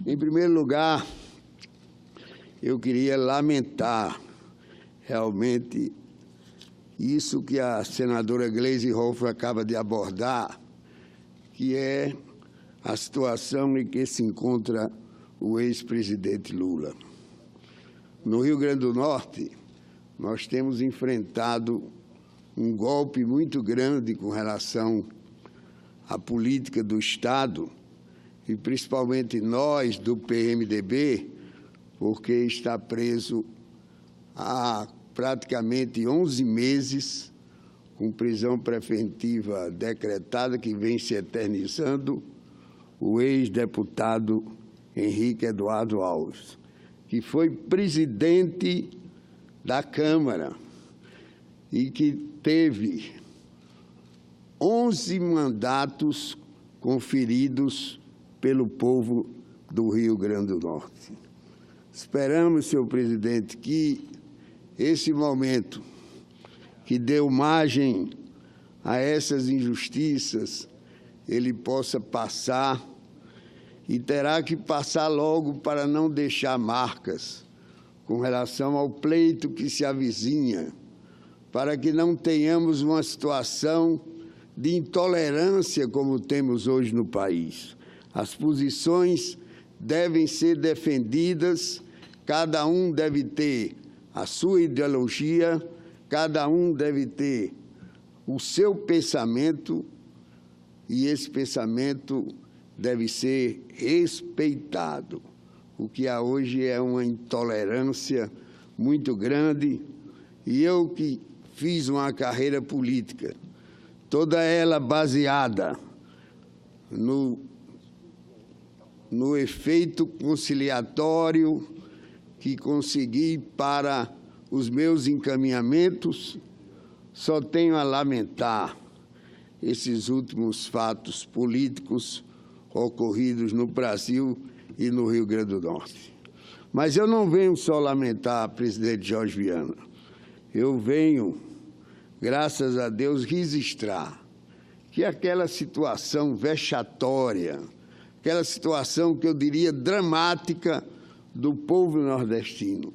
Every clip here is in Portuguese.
Em primeiro lugar, eu queria lamentar realmente isso que a senadora Gleisi Hoffmann acaba de abordar, que é a situação em que se encontra o ex-presidente Lula. No Rio Grande do Norte, nós temos enfrentado um golpe muito grande com relação à política do Estado, e principalmente nós do PMDB, porque está preso há praticamente 11 meses, com prisão preventiva decretada, que vem se eternizando, o ex-deputado Henrique Eduardo Alves, que foi presidente da Câmara e que teve 11 mandatos conferidos pelo povo do Rio Grande do Norte. Esperamos, senhor presidente, que esse momento que deu margem a essas injustiças, ele possa passar e terá que passar logo para não deixar marcas com relação ao pleito que se avizinha, para que não tenhamos uma situação de intolerância como temos hoje no país. As posições devem ser defendidas, cada um deve ter a sua ideologia, cada um deve ter o seu pensamento e esse pensamento deve ser respeitado. O que há hoje é uma intolerância muito grande e eu que fiz uma carreira política, toda ela baseada no efeito conciliatório que consegui para os meus encaminhamentos, só tenho a lamentar esses últimos fatos políticos ocorridos no Brasil e no Rio Grande do Norte. Mas eu não venho só lamentar, presidente Jorge Viana, eu venho, graças a Deus, registrar que aquela situação vexatória, aquela situação que eu diria dramática do povo nordestino,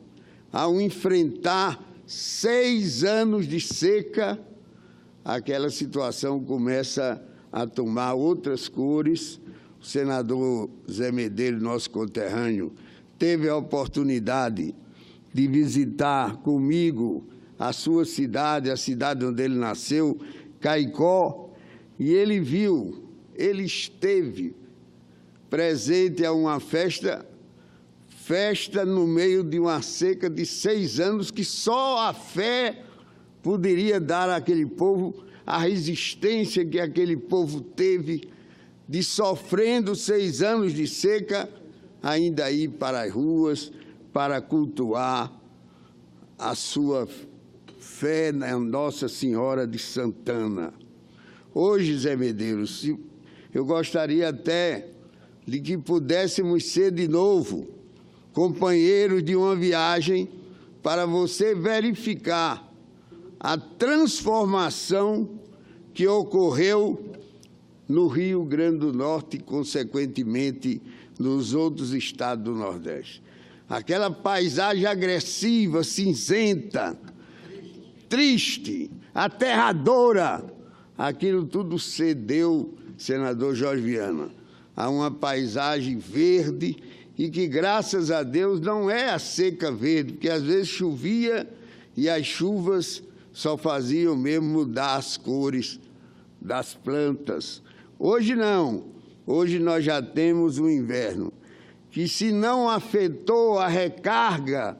ao enfrentar 6 anos de seca, aquela situação começa a tomar outras cores. O senador Zé Medeiros, nosso conterrâneo, teve a oportunidade de visitar comigo a sua cidade, a cidade onde ele nasceu, Caicó, e ele viu, ele esteve presente a uma festa no meio de uma seca de 6 anos, que só a fé poderia dar àquele povo a resistência que aquele povo teve de, sofrendo 6 anos de seca, ainda ir para as ruas para cultuar a sua fé na Nossa Senhora de Santana. Hoje, Zé Medeiros, eu gostaria até de que pudéssemos ser de novo companheiros de uma viagem para você verificar a transformação que ocorreu no Rio Grande do Norte e, consequentemente, nos outros estados do Nordeste. Aquela paisagem agressiva, cinzenta, triste, aterradora, aquilo tudo cedeu, senador Jorge Viana, a uma paisagem verde e que, graças a Deus, não é a seca verde, porque às vezes chovia e as chuvas só faziam mesmo mudar as cores das plantas. Hoje não, hoje nós já temos um inverno que, se não afetou a recarga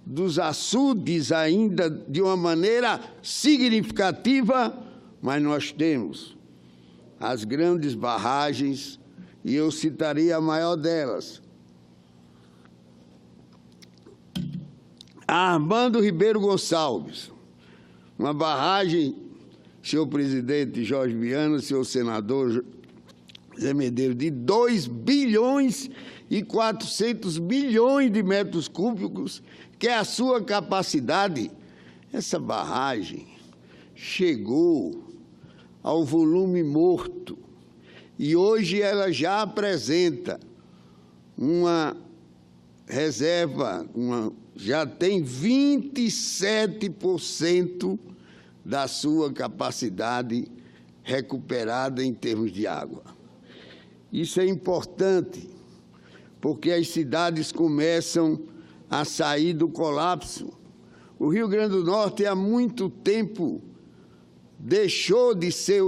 dos açudes ainda de uma maneira significativa, mas nós temos as grandes barragens, e eu citaria a maior delas, a Armando Ribeiro Gonçalves, uma barragem, senhor presidente Jorge Viana, senhor senador Zé Medeiros, de 2 bilhões e 400 milhões de metros cúbicos, que é a sua capacidade. Essa barragem chegou ao volume morto e hoje ela já apresenta uma reserva, já tem 27% da sua capacidade recuperada em termos de água. Isso é importante, porque as cidades começam a sair do colapso. O Rio Grande do Norte, há muito tempo, deixou de ser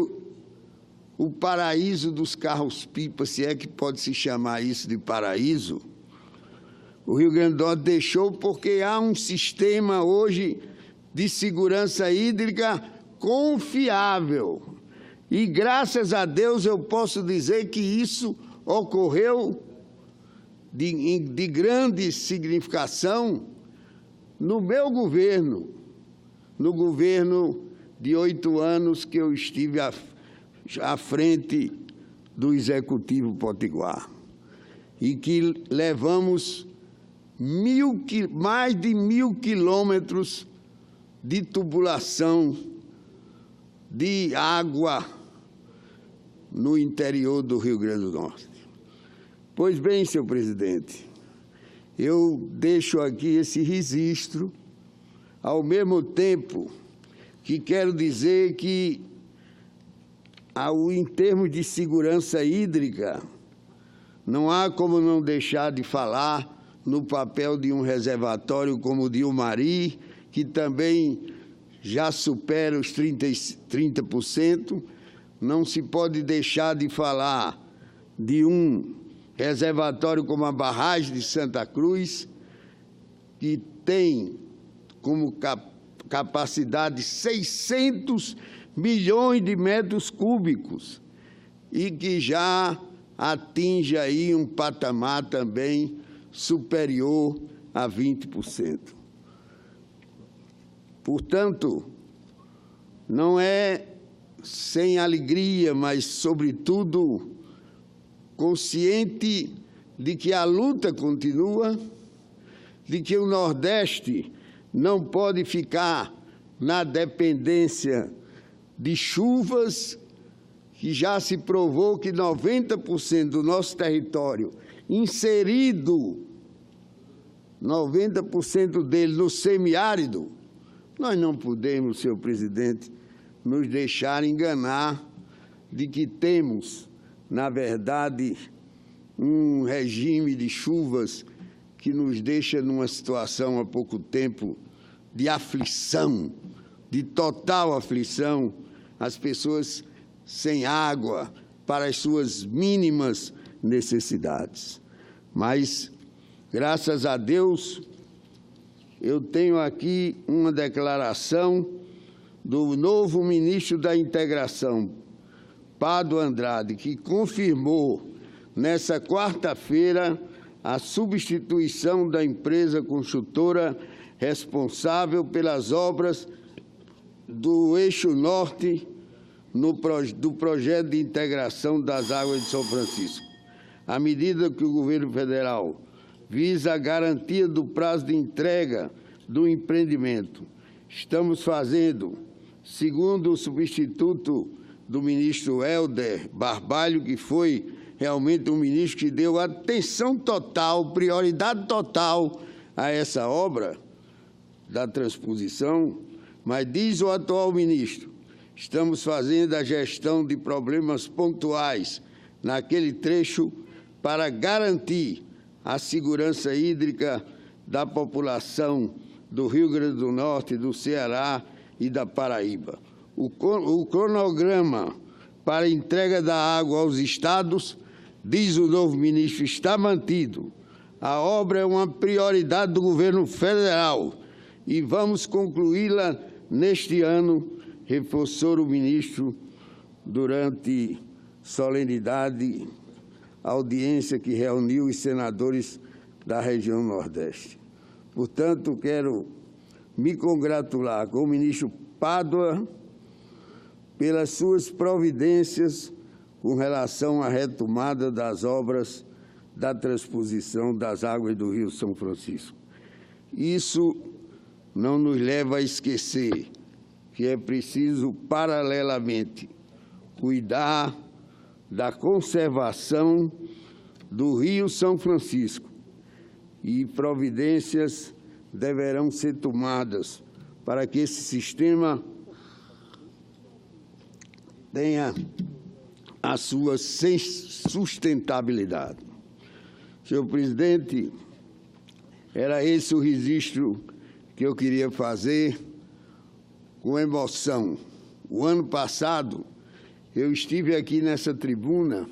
o paraíso dos carros-pipa, se é que pode se chamar isso de paraíso. O Rio Grande do Norte deixou porque há um sistema hoje de segurança hídrica confiável. E, graças a Deus, eu posso dizer que isso ocorreu de grande significação no meu governo, no governo de 8 anos que eu estive à frente do Executivo Potiguar, e que levamos mais de 1.000 quilômetros de tubulação de água no interior do Rio Grande do Norte. Pois bem, senhor presidente, eu deixo aqui esse registro, ao mesmo tempo que quero dizer que, em termos de segurança hídrica, não há como não deixar de falar no papel de um reservatório como o de Umari, que também já supera os 30%. Não se pode deixar de falar de um reservatório como a barragem de Santa Cruz, que tem como capacidade 600 milhões de metros cúbicos e que já atinge aí um patamar também superior a 20%. Portanto, não é sem alegria, mas, sobretudo, consciente de que a luta continua, de que o Nordeste não pode ficar na dependência de chuvas, que já se provou que 90% do nosso território inserido, 90% dele no semiárido. Nós não podemos, senhor presidente, nos deixar enganar de que temos, na verdade, um regime de chuvas que nos deixa numa situação há pouco tempo de aflição, de total aflição, as pessoas sem água para as suas mínimas necessidades. Mas, graças a Deus, eu tenho aqui uma declaração do novo ministro da Integração, Pádua Andrade, que confirmou, nessa quarta-feira, a substituição da empresa construtora responsável pelas obras do Eixo Norte do projeto de integração das águas de São Francisco. À medida que o governo federal visa a garantia do prazo de entrega do empreendimento, estamos fazendo, segundo o substituto do ministro Helder Barbalho, que foi realmente um ministro que deu atenção total, prioridade total a essa obra da transposição, mas diz o atual ministro, estamos fazendo a gestão de problemas pontuais naquele trecho para garantir a segurança hídrica da população do Rio Grande do Norte, do Ceará e da Paraíba. O cronograma para a entrega da água aos estados, diz o novo ministro, está mantido. A obra é uma prioridade do governo federal e vamos concluí-la neste ano, reforçou o ministro durante solenidade, audiência que reuniu os senadores da região Nordeste. Portanto, quero me congratular com o ministro Pádua pelas suas providências com relação à retomada das obras da transposição das águas do Rio São Francisco. Isso não nos leva a esquecer que é preciso, paralelamente, cuidar da conservação do Rio São Francisco, e providências deverão ser tomadas para que esse sistema tenha a sua sustentabilidade. Senhor presidente, era esse o registro que eu queria fazer com emoção. O ano passado, eu estive aqui nessa tribuna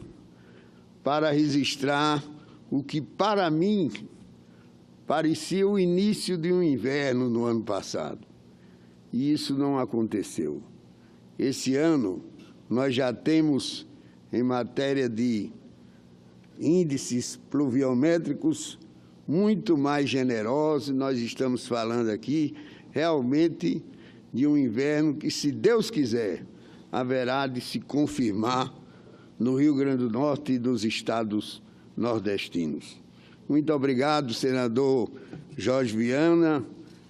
para registrar o que, para mim, parecia o início de um inverno no ano passado. E isso não aconteceu. Esse ano, nós já temos, em matéria de índices pluviométricos, muito mais generosos. Nós estamos falando aqui, realmente, de um inverno que, se Deus quiser, haverá de se confirmar no Rio Grande do Norte e dos estados nordestinos. Muito obrigado, senador Jorge Viana,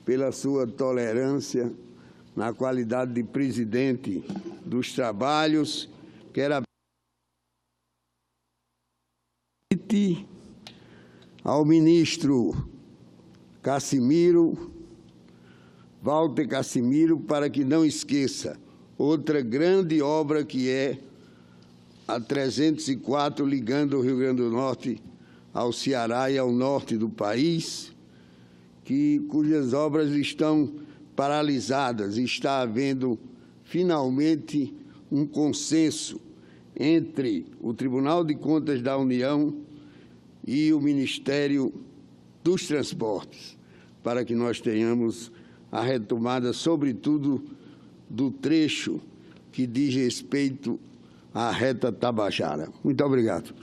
pela sua tolerância na qualidade de presidente dos trabalhos. Quero ao ministro Walter Cassimiro, para que não esqueça outra grande obra, que é a 304, ligando o Rio Grande do Norte ao Ceará e ao norte do país, cujas obras estão paralisadas. Está havendo, finalmente, um consenso entre o Tribunal de Contas da União e o Ministério dos Transportes, para que nós tenhamos a retomada, sobretudo, do trecho que diz respeito à reta Tabajara. Muito obrigado.